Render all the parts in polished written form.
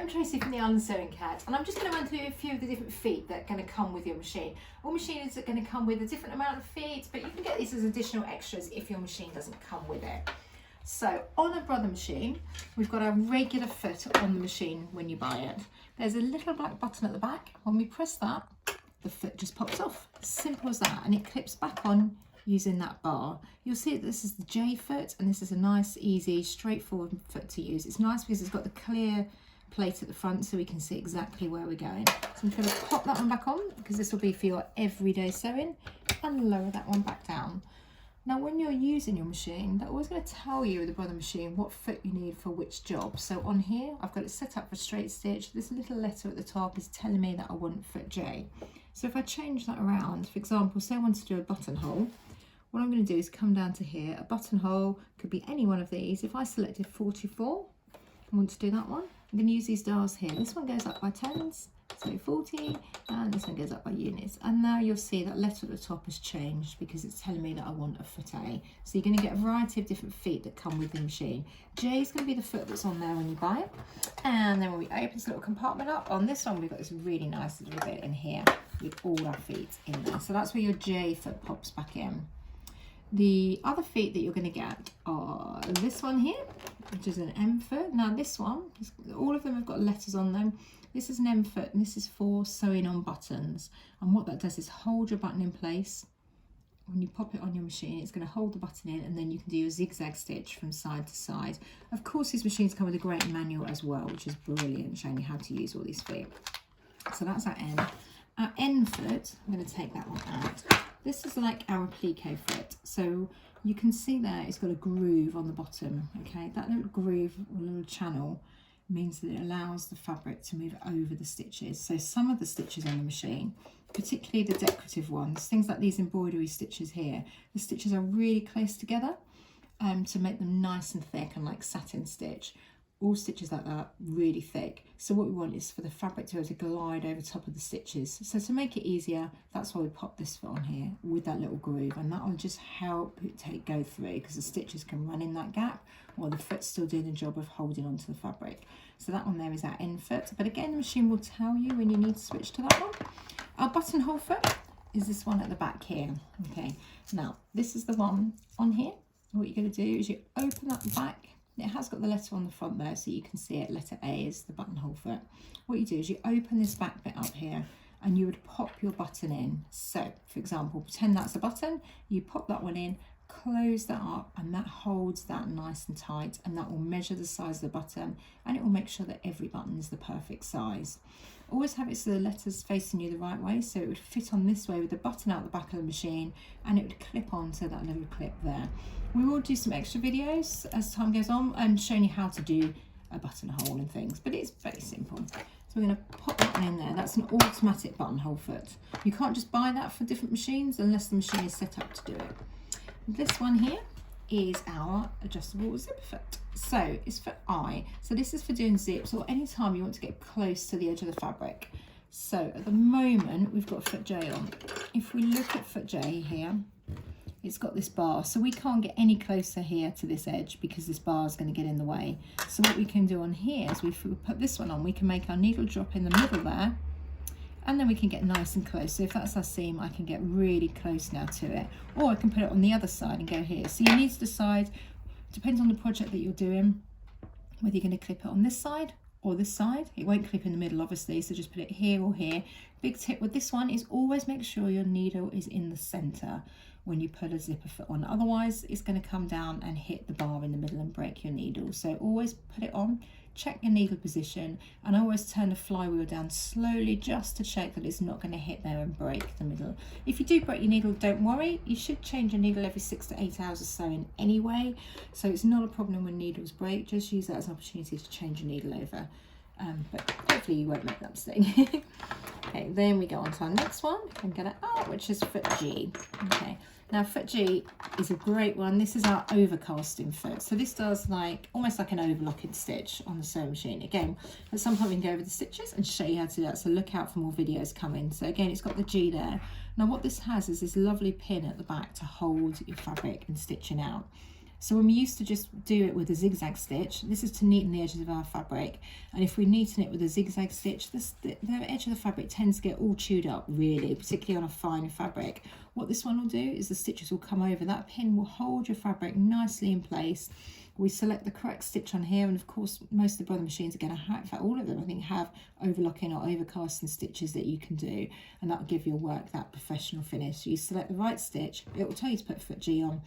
I'm Tracy from the Unsewing Cat, and I'm just going to run through a few of the different feet that are going to come with your machine. All machines are going to come with a different amount of feet, but you can get these as additional extras if your machine doesn't come with it. So on a brother machine, we've got a regular foot on the machine when you buy it. There's a little black button at the back. When we press that, the foot just pops off. Simple as that, and it clips back on using that bar. You'll see that this is the J foot, and this is a nice, easy, straightforward foot to use. It's nice because it's got the clear plate at the front so we can see exactly where we're going. So I'm going to pop that one back on because this will be for your everyday sewing, and lower that one back down. Now when you're using your machine, they're always going to tell you with the brother machine what foot you need for which job. So on here I've got it set up for straight stitch. This little letter at the top is telling me that I want foot J. So if I change that around, for example, say I want to do a buttonhole, what I'm going to do is come down to here. A buttonhole could be any one of these. If I selected 44, I want to do that one, I'm going to use these dials here. This one goes up by tens, so 40, and this one goes up by units. And now you'll see that letter at the top has changed because it's telling me that I want a foot A. So you're going to get a variety of different feet that come with the machine. J is going to be the foot that's on there when you buy it. And then when we open this little compartment up, on this one we've got this really nice little bit in here with all our feet in there. So that's where your J foot pops back in. The other feet that you're going to get are this one here, which is an M foot. Now this one, all of them have got letters on them. This is an M foot, and this is for sewing on buttons. And what that does is hold your button in place. When you pop it on your machine, it's going to hold the button in, and then you can do a zigzag stitch from side to side. Of course, these machines come with a great manual as well, which is brilliant, showing you how to use all these feet. So that's our M. Our N foot, I'm going to take that one out. This is like our applique foot. So you can see there it's got a groove on the bottom, okay? That little groove, or little channel, means that it allows the fabric to move over the stitches. So some of the stitches on the machine, particularly the decorative ones, things like these embroidery stitches here, the stitches are really close together to make them nice and thick and like satin stitch. All stitches like that, really thick. So what we want is for the fabric to be able to glide over top of the stitches. So to make it easier, that's why we pop this foot on here with that little groove, and that will just help it go through because the stitches can run in that gap while the foot's still doing the job of holding onto the fabric. So that one there is our N foot, but again the machine will tell you when you need to switch to that one. Our buttonhole foot is this one at the back here. Okay, now this is the one on here. What you're going to do is you open up the back. It has got the letter on the front there so you can see it. Letter A is the buttonhole foot. What you do is you open this back bit up here and you would pop your button in. So for example, pretend that's a button, you pop that one in, close that up, and that holds that nice and tight, and that will measure the size of the button, and it will make sure that every button is the perfect size. Always have it so the letters facing you the right way, so it would fit on this way with the button out the back of the machine, and it would clip onto that little clip there. We will do some extra videos as time goes on and showing you how to do a buttonhole and things, but it's very simple. So we're going to pop that one in there. That's an automatic buttonhole foot. You can't just buy that for different machines unless the machine is set up to do it. This one here is our adjustable zipper foot. So it's for I. So this is for doing zips or any time you want to get close to the edge of the fabric. So at the moment we've got foot J on. If we look at foot J here, it's got this bar, so we can't get any closer here to this edge because this bar is going to get in the way. So what we can do on here is if we put this one on, we can make our needle drop in the middle there, and then we can get nice and close. So if that's our seam, I can get really close now to it, or I can put it on the other side and go here. So you need to decide, depends on the project that you're doing, whether you're going to clip it on this side or this side. It won't clip in the middle obviously, so just put it here or here. Big tip with this one is always make sure your needle is in the center when you put a zipper foot on, otherwise it's going to come down and hit the bar in the middle and break your needle. So always put it on, check your needle position, and always turn the flywheel down slowly just to check that it's not going to hit there and break the middle. If you do break your needle, don't worry, you should change your needle every 6 to 8 hours of sewing anyway, so it's not a problem when needles break. Just use that as an opportunity to change your needle over, but hopefully you won't make that mistake. Okay, then we go on to our next one. I'm gonna which is foot G. Okay, now foot G is a great one. This is our overcasting foot. So this does like almost like an overlocking stitch on the sewing machine. Again, at some point we can go over the stitches and show you how to do that. So look out for more videos coming. So again, it's got the G there. Now what this has is this lovely pin at the back to hold your fabric and stitching out. So when we used to just do it with a zigzag stitch, this is to neaten the edges of our fabric. And if we neaten it with a zigzag stitch, the edge of the fabric tends to get all chewed up really, particularly on a fine fabric. What this one will do is the stitches will come over. That pin will hold your fabric nicely in place. We select the correct stitch on here, and of course most of the brother machines are going to have, in fact all of them I think, have overlocking or overcasting stitches that you can do, and that will give your work that professional finish. So you select the right stitch, it will tell you to put foot G on,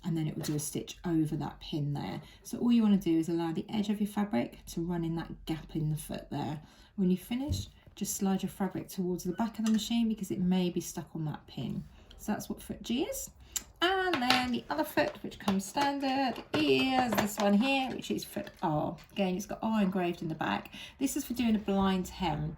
and then it will do a stitch over that pin there. So all you want to do is allow the edge of your fabric to run in that gap in the foot there. When you finish, just slide your fabric towards the back of the machine because it may be stuck on that pin. So that's what foot G is. And then the other foot, which comes standard, is this one here, which is foot R. Again, it's got R engraved in the back. This is for doing a blind hem.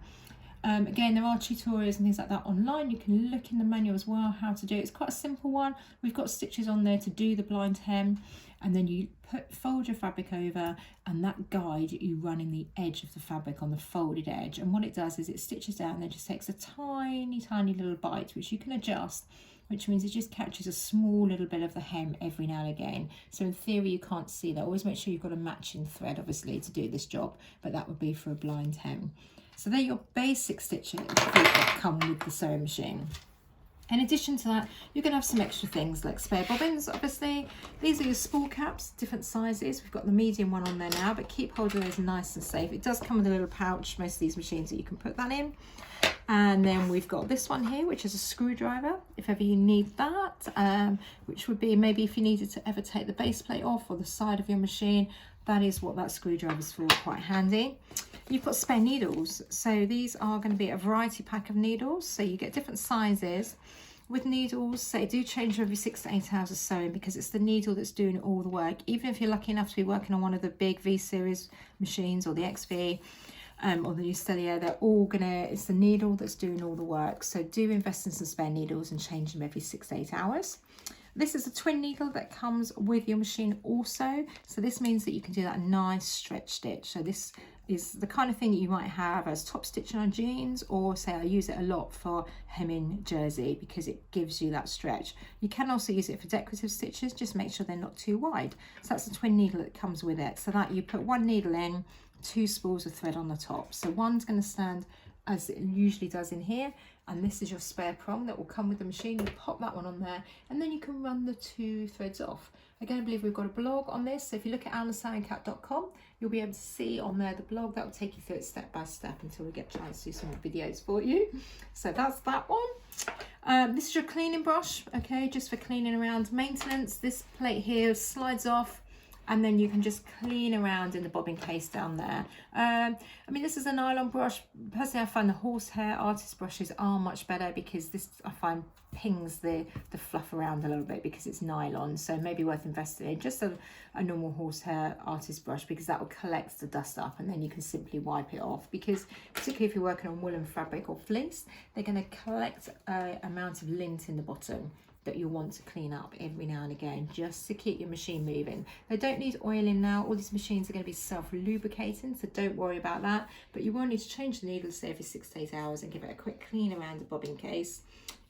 Again, there are tutorials and things like that online. You can look in the manual as well how to do it. It's quite a simple one. We've got stitches on there to do the blind hem, and then you fold your fabric over, and that guide you run in the edge of the fabric on the folded edge. And what it does is it stitches down and then just takes a tiny, tiny little bite, which you can adjust, which means it just catches a small little bit of the hem every now and again. So in theory, you can't see that. Always make sure you've got a matching thread, obviously, to do this job, but that would be for a blind hem. So they're your basic stitching feet that come with the sewing machine. In addition to that, you're going to have some extra things like spare bobbins, obviously. These are your spool caps, different sizes. We've got the medium one on there now, but keep hold of those nice and safe. It does come with a little pouch, most of these machines, that you can put that in. And then we've got this one here, which is a screwdriver, if ever you need that, which would be maybe if you needed to ever take the base plate off or the side of your machine. That is what that screwdriver is for, quite handy. You've got spare needles. So these are going to be a variety pack of needles. So you get different sizes. With needles, they do change every 6 to 8 hours of sewing because it's the needle that's doing all the work. Even if you're lucky enough to be working on one of the big V-series machines or the XV, or the new Stellier, they're all it's the needle that's doing all the work. So do invest in some spare needles and change them every 6 to 8 hours. This is a twin needle that comes with your machine also. So this means that you can do that nice stretch stitch. So this is the kind of thing that you might have as top stitching on jeans, or say I use it a lot for hemming jersey because it gives you that stretch. You can also use it for decorative stitches, just make sure they're not too wide. So that's a twin needle that comes with it. So that you put one needle in, 2 spools of thread on the top. So one's going to stand as it usually does in here, and this is your spare prong that will come with the machine. You pop that one on there, and then you can run the 2 threads off. Again, I believe we've got a blog on this, so if you look at alanthesewingcat.com, you'll be able to see on there the blog. That will take you through it step by step until we get a chance to do some videos for you. So that's that one. This is your cleaning brush, okay, just for cleaning around maintenance. This plate here slides off, and then you can just clean around in the bobbin case down there. I mean, this is a nylon brush. Personally, I find the horsehair artist brushes are much better because this, I find, pings the fluff around a little bit because it's nylon. So maybe worth investing in just a normal horsehair artist brush, because that will collect the dust up and then you can simply wipe it off. Because particularly if you're working on woolen fabric or fleece, they're going to collect an amount of lint in the bottom that you'll want to clean up every now and again just to keep your machine moving. They don't need oiling now. All these machines are going to be self-lubricating, so don't worry about that. But you will need to change the needles every 6 to 8 hours and give it a quick clean around the bobbin case.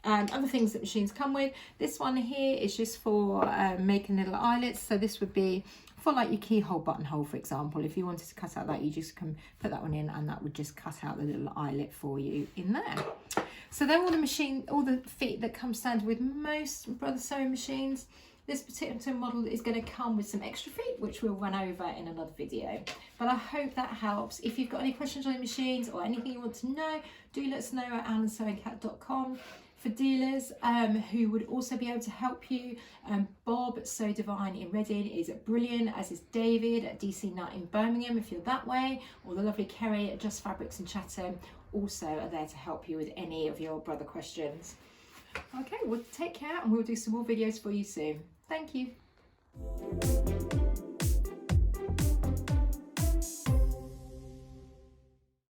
And other things that machines come with, this one here is just for making little eyelets. So this would be for like your keyhole buttonhole, for example. If you wanted to cut out that, you just can put that one in and that would just cut out the little eyelet for you in there. So they're all the feet that come standard with most brother sewing machines. This particular model is going to come with some extra feet, which we'll run over in another video. But I hope that helps. If you've got any questions on your machines or anything you want to know, do let us know at alanthesewingcat.com. For dealers who would also be able to help you, Bob So Divine in Reading is brilliant, as is David at DC Nut in Birmingham if you're that way, or the lovely Kerry at Just Fabrics in Chatham also are there to help you with any of your brother questions. Okay, well, take care and we'll do some more videos for you soon. Thank you.